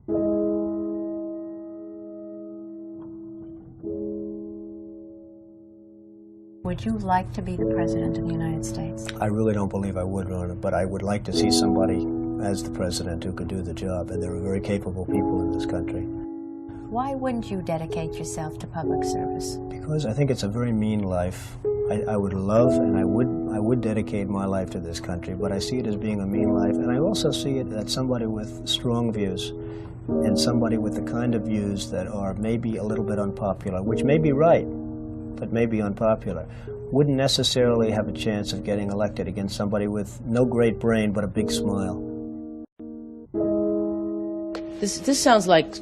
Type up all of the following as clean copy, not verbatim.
Would you like to be the President of the United States? I really don't believe I would run it, but I would like to see somebody as the President who could do the job, and there are very capable people in this country. Why wouldn't you dedicate yourself to public service? Because I think it's a very mean life. I would love and I would dedicate my life to this country, but I see it as being a mean life, and I also see it as somebody with strong views and somebody with the kind of views that are maybe a little bit unpopular, which may be right, but may be unpopular, wouldn't necessarily have a chance of getting elected against somebody with no great brain but a big smile. This sounds like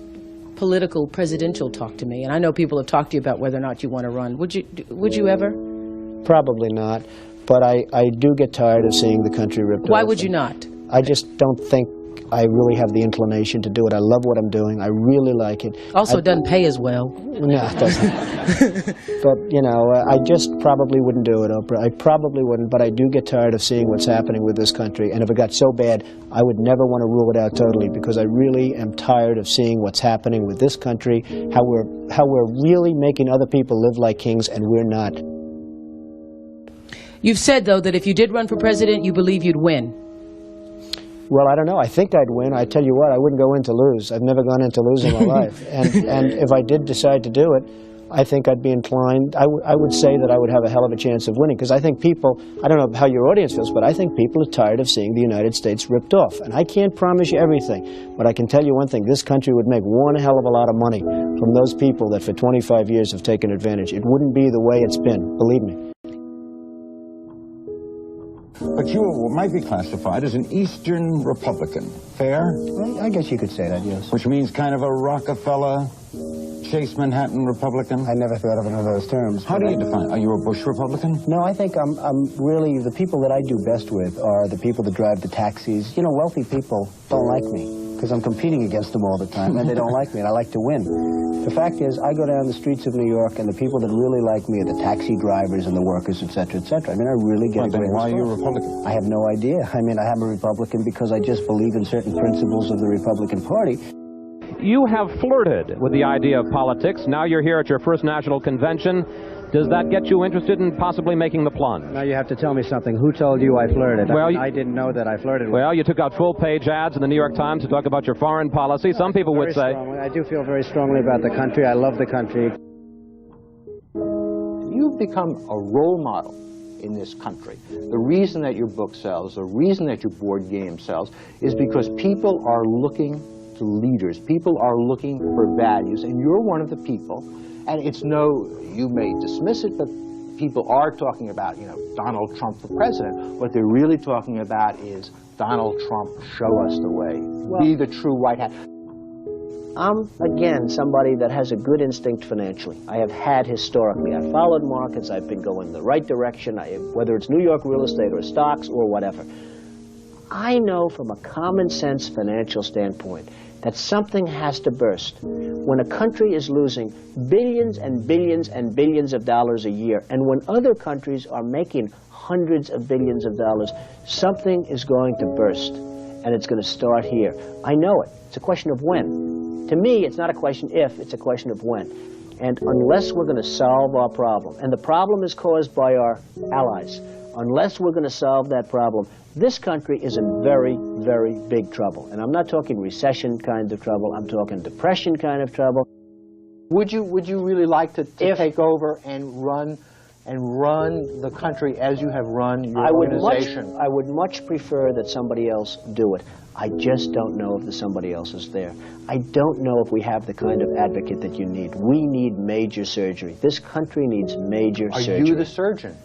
political presidential talk to me, and I know people have talked to you about whether or not you want to run. Would you ever? Probably not, but I do get tired of seeing the country ripped off. Why would you not? I just don't think I really have the inclination to do it. I love what I'm doing. I really like it. Also, it doesn't pay as well. No, it doesn't. But, you know, I just probably wouldn't do it, Oprah. I probably wouldn't, but I do get tired of seeing what's happening with this country. And if it got so bad, I would never want to rule it out totally, because I really am tired of seeing what's happening with this country, how we're really making other people live like kings, and we're not. You've said, though, that if you did run for president, you believe you'd win. Well, I don't know. I think I'd win. I tell you what, I wouldn't go in to lose. I've never gone into losing my life. And if I did decide to do it, I think I'd be inclined, I would say that I would have a hell of a chance of winning, because I think people, I don't know how your audience feels, but I think people are tired of seeing the United States ripped off. And I can't promise you everything, but I can tell you one thing, this country would make one hell of a lot of money from those people that for 25 years have taken advantage. It wouldn't be the way it's been, believe me. But you might be classified as an Eastern Republican. Fair? Well, I guess you could say that, yes. Which means kind of a Rockefeller, Chase Manhattan Republican? I never thought of it in those terms. How do you define it? Are you a Bush Republican? No, I think I'm really, the people that I do best with are the people that drive the taxis. You know, wealthy people don't like me, because I'm competing against them all the time, and they don't like me, and I like to win. The fact is, I go down the streets of New York, and the people that really like me are the taxi drivers and the workers, etc., etc. I mean, I really get Then why are you a Republican? I have no idea. I mean, I'm a Republican because I just believe in certain principles of the Republican Party. You have flirted with the idea of politics. Now you're here at your first national convention. Does that get you interested in possibly making the plunge? Now you have to tell me something. Who told you I flirted? Well, I didn't know that I flirted with. Well, you took out full-page ads in the New York Times to talk about your foreign policy. Some people would say... I do feel very strongly about the country. I love the country. You've become a role model in this country. The reason that your book sells, the reason that your board game sells, is because people are looking to leaders. People are looking for values, and you're one of the people. And it's you may dismiss it, but people are talking about, you know, Donald Trump for president. What they're really talking about is Donald Trump, show us the way. Well, be the true white hat. I'm, again, somebody that has a good instinct financially. I have had historically. I've followed markets. I've been going the right direction, whether it's New York real estate or stocks or whatever. I know from a common sense financial standpoint that something has to burst. When a country is losing billions and billions and billions of dollars a year, and when other countries are making hundreds of billions of dollars, something is going to burst, and it's going to start here. I know it. It's a question of when. To me, it's not a question if, it's a question of when. And unless we're going to solve our problem, and the problem is caused by our allies, unless we're going to solve that problem, this country is in very, very big trouble. And I'm not talking recession kind of trouble, I'm talking depression kind of trouble. Would you really like to take over and run the country as you have run your organization? I would much prefer that somebody else do it. I just don't know if somebody else is there. I don't know if we have the kind of advocate that you need. We need major surgery. This country needs major surgery. Are you the surgeon?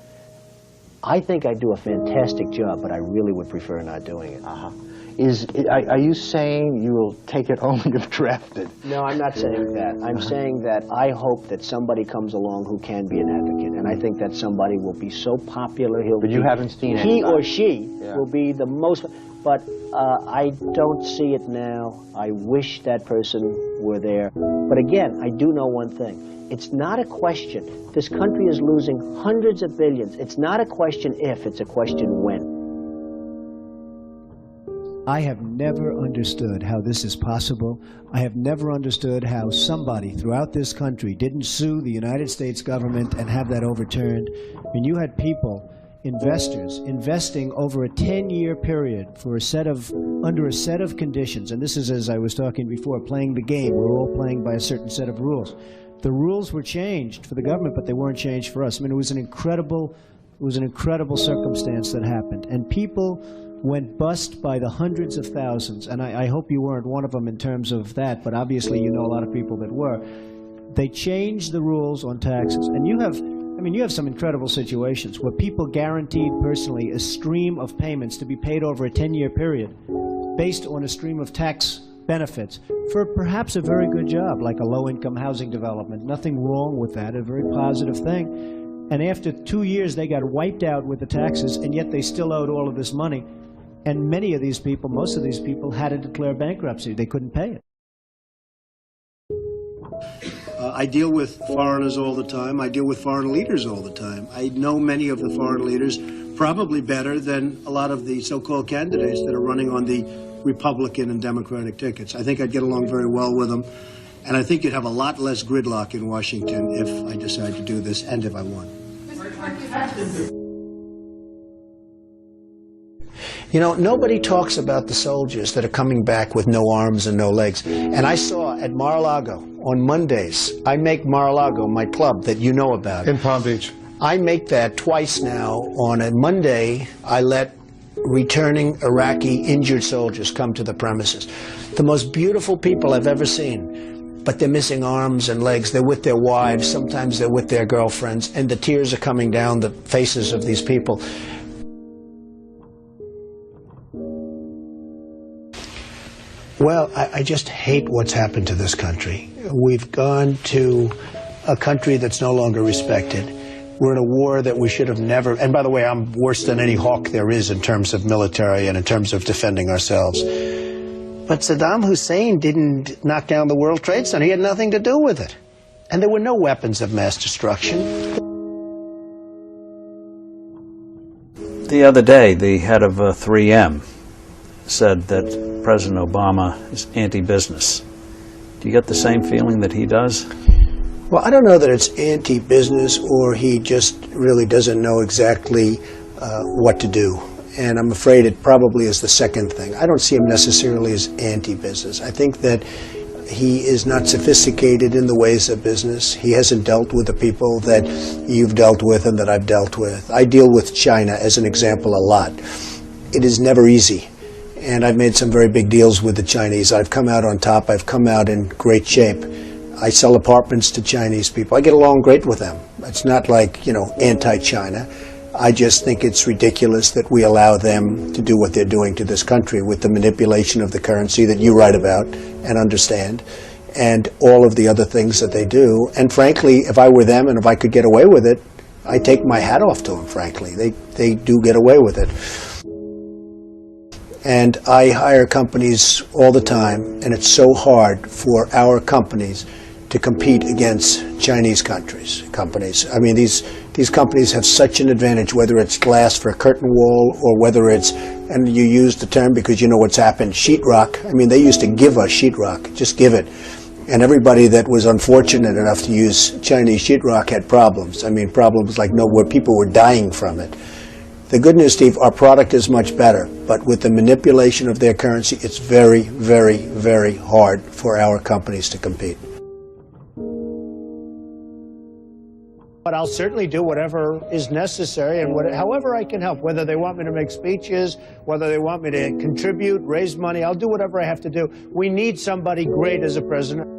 I think I do a fantastic job, but I really would prefer not doing it. Are you saying you will take it only if drafted? No, I'm not saying that. I'm saying that I hope that somebody comes along who can be an advocate, and I think that somebody will be so popular, But you haven't seen anybody. He or she will be the most, but I don't see it now. I wish that person were there. But again, I do know one thing. It's not a question. This country is losing hundreds of billions. It's not a question if, it's a question when. I have never understood how this is possible. I have never understood how somebody throughout this country didn't sue the United States government and have that overturned. I mean, you had people, investors, investing over a 10-year period for under a set of conditions. And this is, as I was talking before, playing the game. We're all playing by a certain set of rules. The rules were changed for the government, but they weren't changed for us. I mean, it was an incredible circumstance that happened. And people went bust by the hundreds of thousands, and I hope you weren't one of them in terms of that, but obviously you know a lot of people that were. They changed the rules on taxes, and you have some incredible situations where people guaranteed personally a stream of payments to be paid over a 10-year period based on a stream of tax benefits for perhaps a very good job, like a low-income housing development. Nothing wrong with that, a very positive thing. And after 2 years, they got wiped out with the taxes, and yet they still owed all of this money. And many of these people, most of these people, had to declare bankruptcy. They couldn't pay it. I deal with foreigners all the time. I deal with foreign leaders all the time. I know many of the foreign leaders probably better than a lot of the so-called candidates that are running on the Republican and Democratic tickets. I think I'd get along very well with them. And I think you'd have a lot less gridlock in Washington if I decide to do this and if I won. You know, nobody talks about the soldiers that are coming back with no arms and no legs. And I saw at Mar-a-Lago on Mondays, I make Mar-a-Lago my club that you know about. In Palm Beach. I make that twice now. On a Monday, I let returning Iraqi injured soldiers come to the premises. The most beautiful people I've ever seen, but they're missing arms and legs. They're with their wives, sometimes they're with their girlfriends, and the tears are coming down the faces of these people. Well, I just hate what's happened to this country. We've gone to a country that's no longer respected. We're in a war that we should have never, and by the way, I'm worse than any hawk there is in terms of military and in terms of defending ourselves. But Saddam Hussein didn't knock down the World Trade Center. He had nothing to do with it. And there were no weapons of mass destruction. The other day, the head of 3M said that President Obama is anti-business. Do you get the same feeling that he does? Well, I don't know that it's anti-business or he just really doesn't know exactly what to do. And I'm afraid it probably is the second thing. I don't see him necessarily as anti-business. I think that he is not sophisticated in the ways of business. He hasn't dealt with the people that you've dealt with and that I've dealt with. I deal with China, as an example, a lot. It is never easy. And I've made some very big deals with the Chinese. I've come out on top. I've come out in great shape. I sell apartments to Chinese people. I get along great with them. It's not like, you know, anti-China. I just think it's ridiculous that we allow them to do what they're doing to this country with the manipulation of the currency that you write about and understand, and all of the other things that they do. And frankly, if I were them and if I could get away with it, I'd take my hat off to them, frankly. They do get away with it. And I hire companies all the time, and it's so hard for our companies to compete against Chinese companies. I mean, these companies have such an advantage, whether it's glass for a curtain wall or whether it's, and you use the term because you know what's happened, sheetrock. I mean, they used to give us sheetrock, just give it. And everybody that was unfortunate enough to use Chinese sheetrock had problems. I mean, problems like where people were dying from it. The good news, Steve, our product is much better, but with the manipulation of their currency, it's very, very, very hard for our companies to compete. But I'll certainly do whatever is necessary and however I can help, whether they want me to make speeches, whether they want me to contribute, raise money, I'll do whatever I have to do. We need somebody great as a president.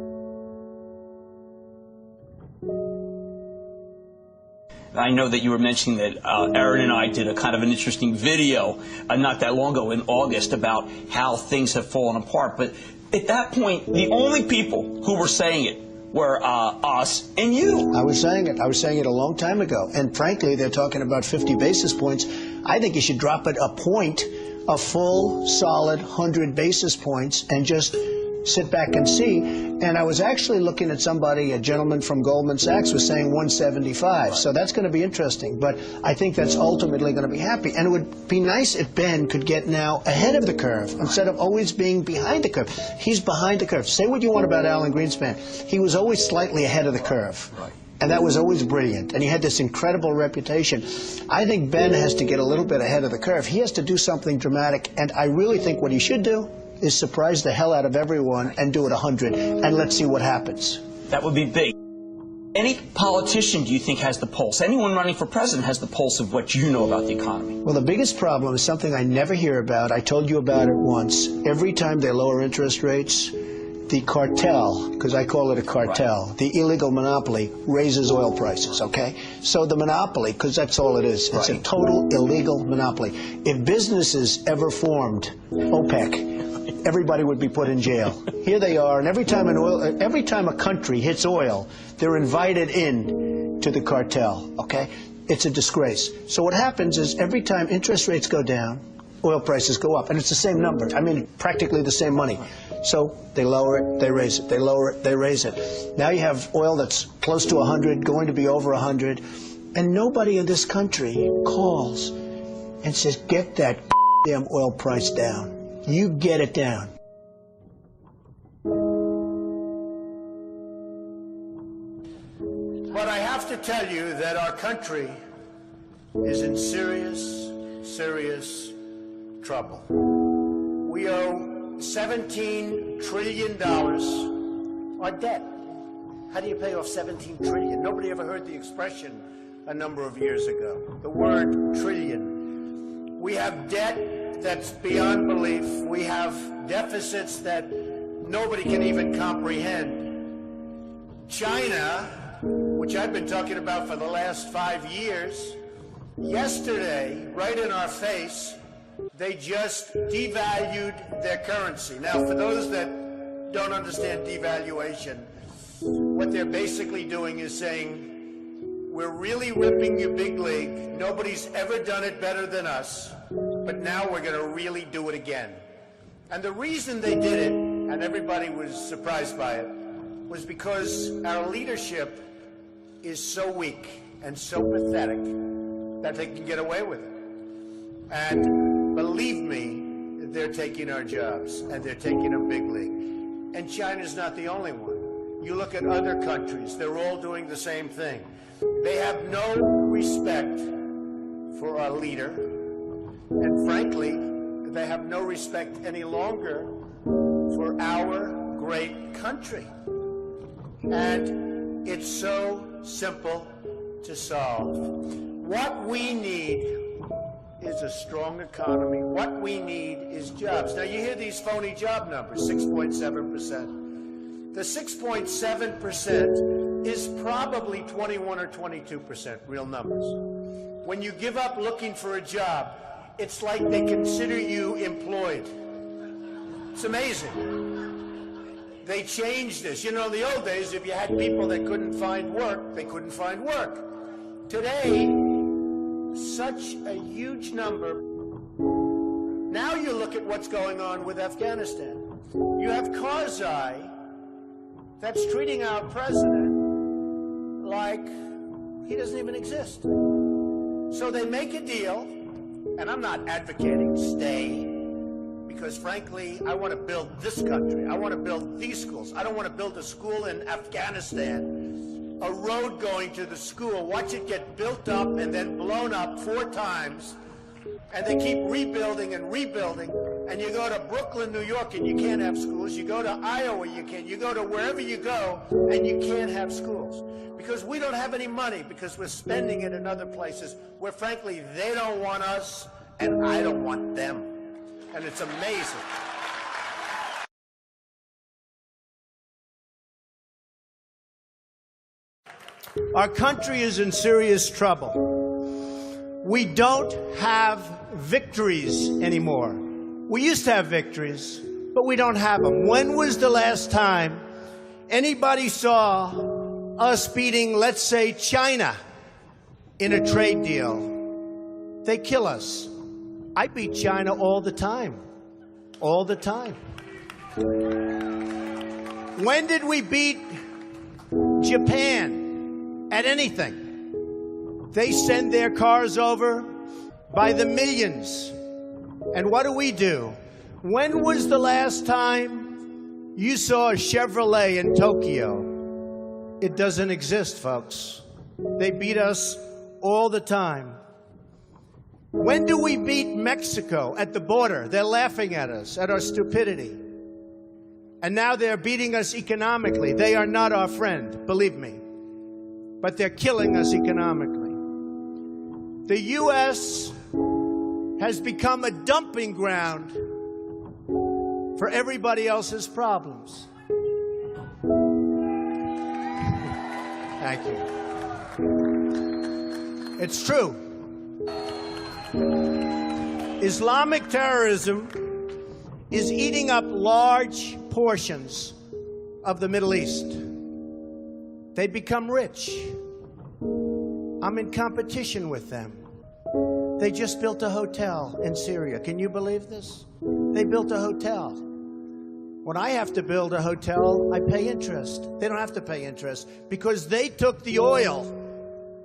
I know that you were mentioning that Aaron and I did a kind of an interesting video not that long ago in August about how things have fallen apart. But at that point, the only people who were saying it were us and you. I was saying it a long time ago. And frankly, they're talking about 50 basis points. I think you should drop it a point, a full, solid 100 basis points, and just sit back and see. And I was actually looking at somebody, a gentleman from Goldman Sachs was saying 175. So that's going to be interesting. But I think that's ultimately going to be happy. And it would be nice if Ben could get now ahead of the curve instead of always being behind the curve. He's behind the curve. Say what you want about Alan Greenspan. He was always slightly ahead of the curve. And that was always brilliant. And he had this incredible reputation. I think Ben has to get a little bit ahead of the curve. He has to do something dramatic. And I really think what he should do is surprise the hell out of everyone and do it 100, and let's see what happens. That would be big. Any politician, do you think, has the pulse? Anyone running for president has the pulse of what you know about the economy? Well, the biggest problem is something I never hear about. I told you about it once. Every time they lower interest rates, the cartel, because I call it a cartel, the illegal monopoly raises oil prices, okay? So the monopoly, because that's all it is, it's a total illegal monopoly. If businesses ever formed OPEC, everybody would be put in jail. Here they are, and every time a country hits oil, they're invited in to the cartel, okay? It's a disgrace. So what happens is every time interest rates go down, oil prices go up, and it's the same number. I mean, practically the same money. So they lower it, they raise it, they lower it, they raise it. Now you have oil that's close to 100, going to be over 100, and nobody in this country calls and says, get that damn oil price down. You get it down. But I have to tell you that our country is in serious, serious trouble. We owe $17 trillion our debt. How do you pay off $17 trillion? Nobody ever heard the expression a number of years ago. The word trillion. We have debt that's beyond belief. We have deficits that nobody can even comprehend. China, which I've been talking about for the last 5 years, yesterday, right in our face, they just devalued their currency. Now, for those that don't understand devaluation, what they're basically doing is saying, we're really ripping you big league. Nobody's ever done it better than us, but now we're going to really do it again. And the reason they did it, and everybody was surprised by it, was because our leadership is so weak and so pathetic that they can get away with it. And believe me, they're taking our jobs, and they're taking them big league. And China's not the only one. You look at other countries, they're all doing the same thing. They have no respect for our leader, and frankly, they have no respect any longer for our great country. And it's so simple to solve. What we need is a strong economy. What we need is jobs. Now, you hear these phony job numbers, 6.7%. The 6.7% is probably 21 or 22% real numbers. When you give up looking for a job, it's like they consider you employed. It's amazing. They changed this. You know, in the old days, if you had people that couldn't find work, they couldn't find work. Today, such a huge number. Now you look at what's going on with Afghanistan. You have Karzai that's treating our president like he doesn't even exist. So they make a deal, and I'm not advocating stay, because frankly, I want to build this country. I want to build these schools. I don't want to build a school in Afghanistan, a road going to the school, watch it get built up and then blown up 4 times, and they keep rebuilding and rebuilding. And you go to Brooklyn, New York, and you can't have schools. You go to Iowa, you can't. You go to wherever you go, and you can't have schools. Because we don't have any money, because we're spending it in other places where, frankly, they don't want us, and I don't want them. And it's amazing. Our country is in serious trouble. We don't have victories anymore. We used to have victories, but we don't have them. When was the last time anybody saw us beating, let's say, China in a trade deal? They kill us. I beat China all the time. All the time. When did we beat Japan at anything? They send their cars over by the millions. And what do? When was the last time you saw a Chevrolet in Tokyo? It doesn't exist, folks. They beat us all the time. When do we beat Mexico at the border? They're laughing at us, at our stupidity. And now they're beating us economically. They are not our friend, believe me. But they're killing us economically. The U.S. has become a dumping ground for everybody else's problems. Thank you. It's true. Islamic terrorism is eating up large portions of the Middle East. They become rich. I'm in competition with them. They just built a hotel in Syria. Can you believe this? They built a hotel. When I have to build a hotel, I pay interest. They don't have to pay interest because they took the oil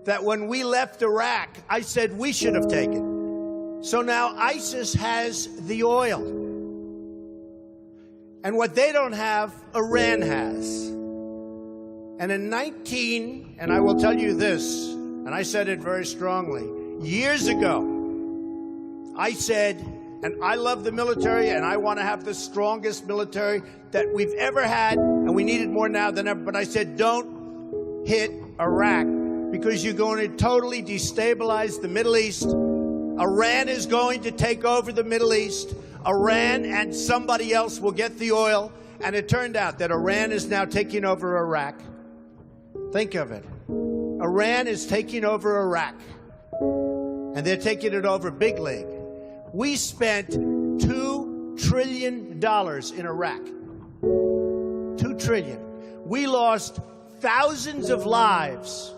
that when we left Iraq, I said we should have taken. So now ISIS has the oil. And what they don't have, Iran has. And in and I will tell you this, and I said it very strongly, years ago, I said, and I love the military, and I want to have the strongest military that we've ever had, and we need it more now than ever, but I said, don't hit Iraq, because you're going to totally destabilize the Middle East. Iran is going to take over the Middle East. Iran and somebody else will get the oil, and it turned out that Iran is now taking over Iraq. Think of it. Iran is taking over Iraq, and they're taking it over big league. We spent $2 trillion in Iraq. $2 trillion. We lost thousands of lives,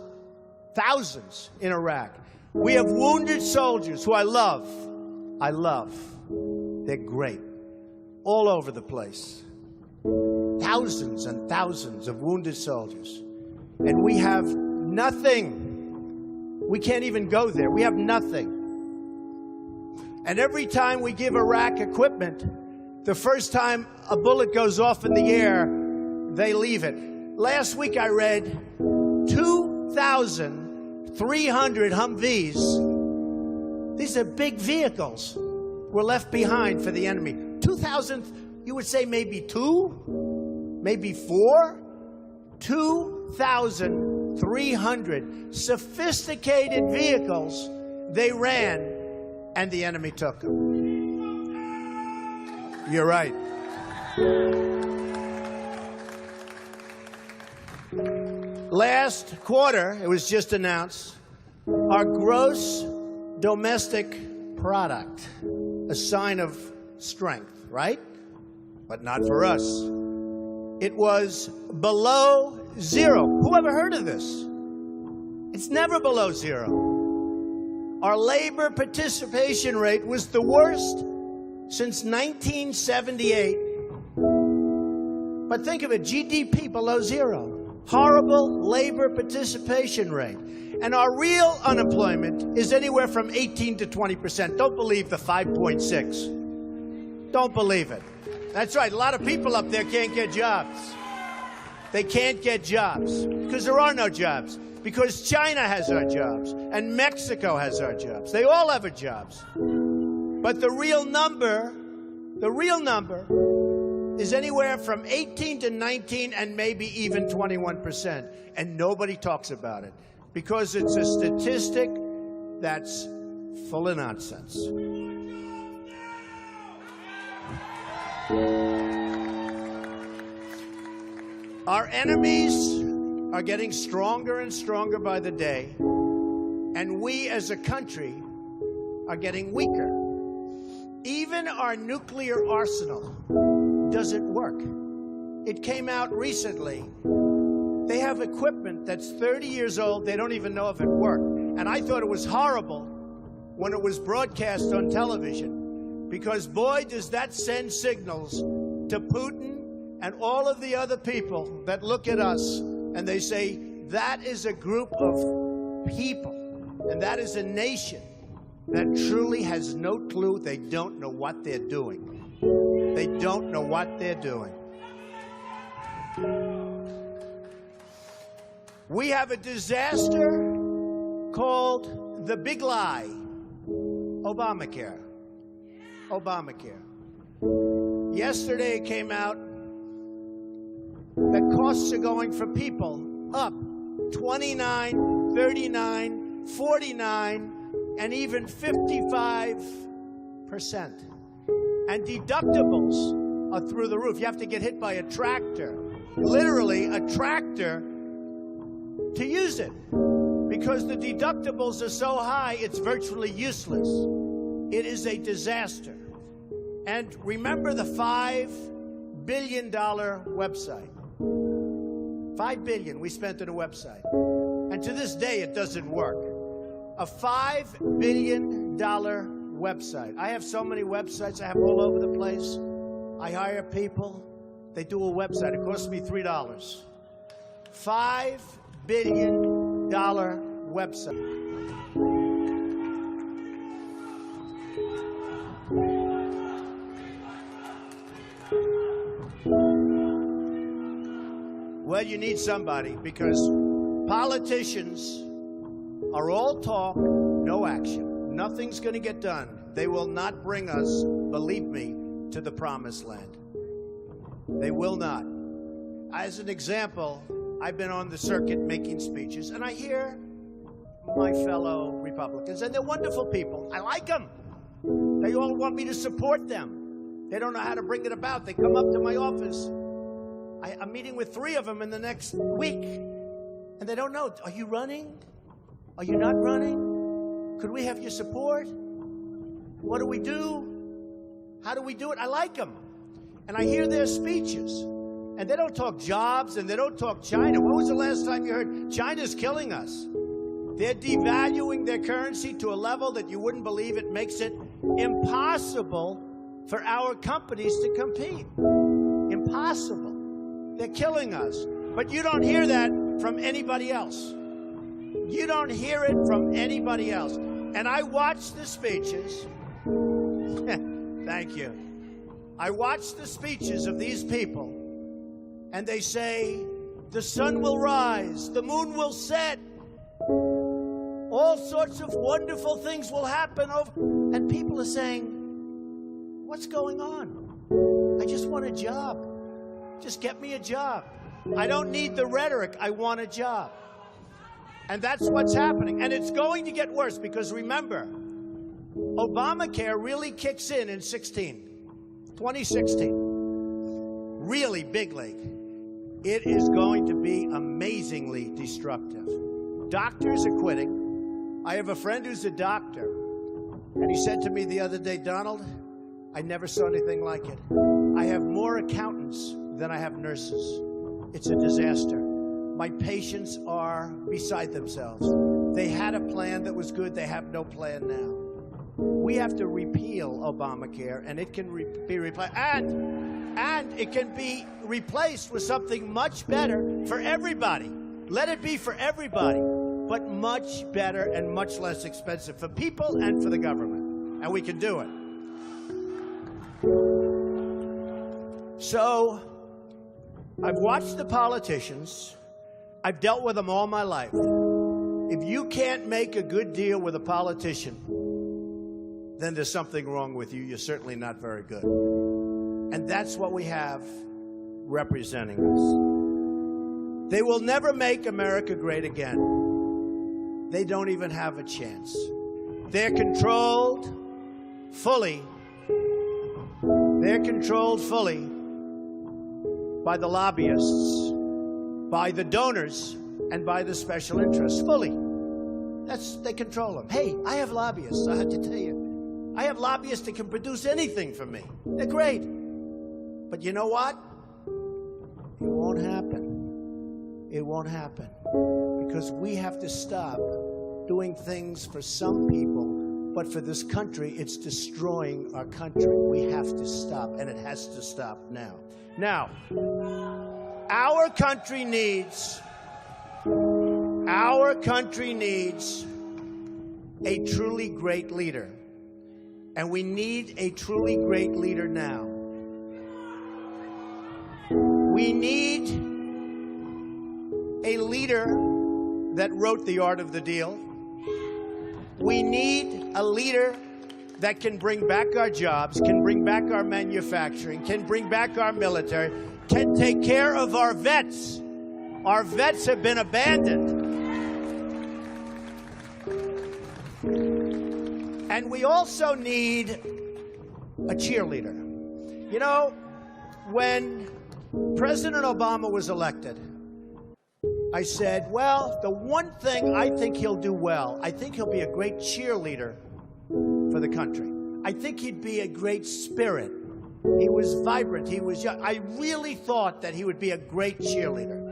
thousands in Iraq. We have wounded soldiers who I love. They're great. All over the place. Thousands and thousands of wounded soldiers. And we have nothing. We can't even go there. We have nothing. And every time we give Iraq equipment, the first time a bullet goes off in the air, they leave it. Last week I read 2,300 Humvees. These are big vehicles were left behind for the enemy. 2,000, you would say maybe 2, maybe 4. 2,300 sophisticated vehicles they ran, and the enemy took them. You're right. Last quarter, it was just announced, our gross domestic product, a sign of strength, right? But not for us. It was below zero. Who ever heard of this? It's never below zero. Our labor participation rate was the worst since 1978. But think of it, GDP below zero. Horrible labor participation rate. And our real unemployment is anywhere from 18 to 20%. Don't believe the 5.6. Don't believe it. That's right, a lot of people up there can't get jobs. They can't get jobs because there are no jobs. Because China has our jobs and Mexico has our jobs. They all have our jobs. But the real number is anywhere from 18 to 19 and maybe even 21%. And nobody talks about it because it's a statistic that's full of nonsense. Our enemies are getting stronger and stronger by the day, and we as a country are getting weaker. Even our nuclear arsenal doesn't work. It came out recently. They have equipment that's 30 years old. They don't even know if it worked. And I thought it was horrible when it was broadcast on television, because boy, does that send signals to Putin and all of the other people that look at us and they say, that is a group of people, and that is a nation that truly has no clue. They don't know what they're doing. They don't know what they're doing. We have a disaster called the big lie, Obamacare. Obamacare. Yesterday it came out that costs are going for people up 29, 39, 49, and even 55%. And deductibles are through the roof. You have to get hit by a tractor, literally a tractor, to use it. Because the deductibles are so high, it's virtually useless. It is a disaster. And remember the $5 billion website. $5 billion we spent on a website. And to this day, it doesn't work. A $5 billion website. I have so many websites I have all over the place. I hire people. They do a website. It costs me $3. $5 billion website. Well, you need somebody, because politicians are all talk, no action. Nothing's going to get done. They will not bring us, believe me, to the promised land. They will not. As an example, I've been on the circuit making speeches, and I hear my fellow Republicans, and they're wonderful people. I like them. They all want me to support them. They don't know how to bring it about. They come up to my office. I'm meeting with 3 of them in the next week, and they don't know. Are you running? Are you not running? Could we have your support? What do we do? How do we do it? I like them. And I hear their speeches. And they don't talk jobs, and they don't talk China. When was the last time you heard China's killing us? They're devaluing their currency to a level that you wouldn't believe. It makes it impossible for our companies to compete. Impossible. They're killing us. But you don't hear that from anybody else. You don't hear it from anybody else. And I watch the speeches. Thank you. I watch the speeches of these people, and they say, the sun will rise, the moon will set, all sorts of wonderful things will happen. And people are saying, what's going on? I just want a job. Just get me a job. I don't need the rhetoric. I want a job. And that's what's happening. And it's going to get worse, because remember, Obamacare really kicks in 2016. Really big league. It is going to be amazingly destructive. Doctors are quitting. I have a friend who's a doctor, and he said to me the other day, Donald, I never saw anything like it. I have more accountants than I have nurses. It's a disaster. My patients are beside themselves. They had a plan that was good. They have no plan now. We have to repeal Obamacare, and it can be replaced. And it can be replaced with something much better for everybody. Let it be for everybody, but much better and much less expensive for people and for the government. And we can do it. So, I've watched the politicians. I've dealt with them all my life. If you can't make a good deal with a politician, then there's something wrong with you. You're certainly not very good. And that's what we have representing us. They will never make America great again. They don't even have a chance. They're controlled fully. They're controlled fully by the lobbyists, by the donors, and by the special interests. Fully. They control them. Hey, I have lobbyists, I have to tell you. I have lobbyists that can produce anything for me. They're great. But you know what? It won't happen. It won't happen. Because we have to stop doing things for some people, but for this country, it's destroying our country. We have to stop, and it has to stop now. Now, our country needs a truly great leader. And we need a truly great leader now. We need a leader that wrote The Art of the Deal. We need a leader that can bring back our jobs, can bring back our manufacturing, can bring back our military, can take care of our vets. Our vets have been abandoned. And we also need a cheerleader. You know, when President Obama was elected, I said, well, the one thing I think he'll do well, I think he'll be a great cheerleader for the country. I think he'd be a great spirit. He was vibrant, he was young. I really thought that he would be a great cheerleader.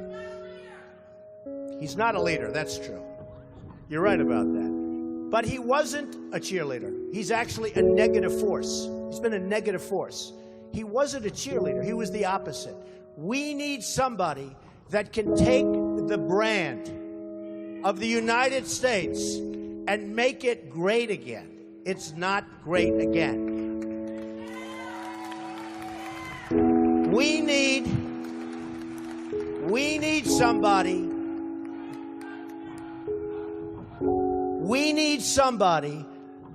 He's not a leader, that's true. You're right about that. But he wasn't a cheerleader. He's actually a negative force. He's been a negative force. He wasn't a cheerleader. He was the opposite. We need somebody that can take the brand of the United States and make it great again. It's not great again. We need somebody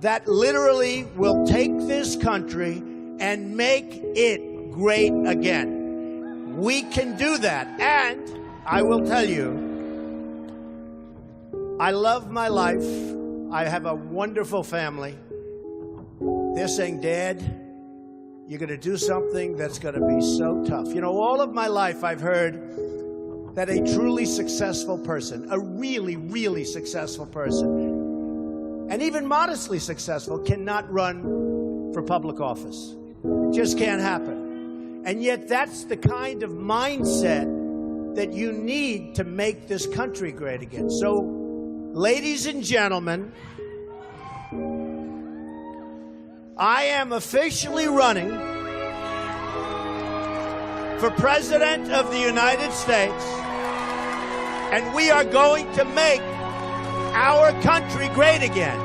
that literally will take this country and make it great again. We can do that. And I will tell you, I love my life. I have a wonderful family. They're saying, Dad, you're going to do something that's going to be so tough. You know, all of my life I've heard that a truly successful person, a really, really successful person, and even modestly successful, cannot run for public office. It just can't happen. And yet that's the kind of mindset that you need to make this country great again. So, ladies and gentlemen, I am officially running for President of the United States, and we are going to make our country great again.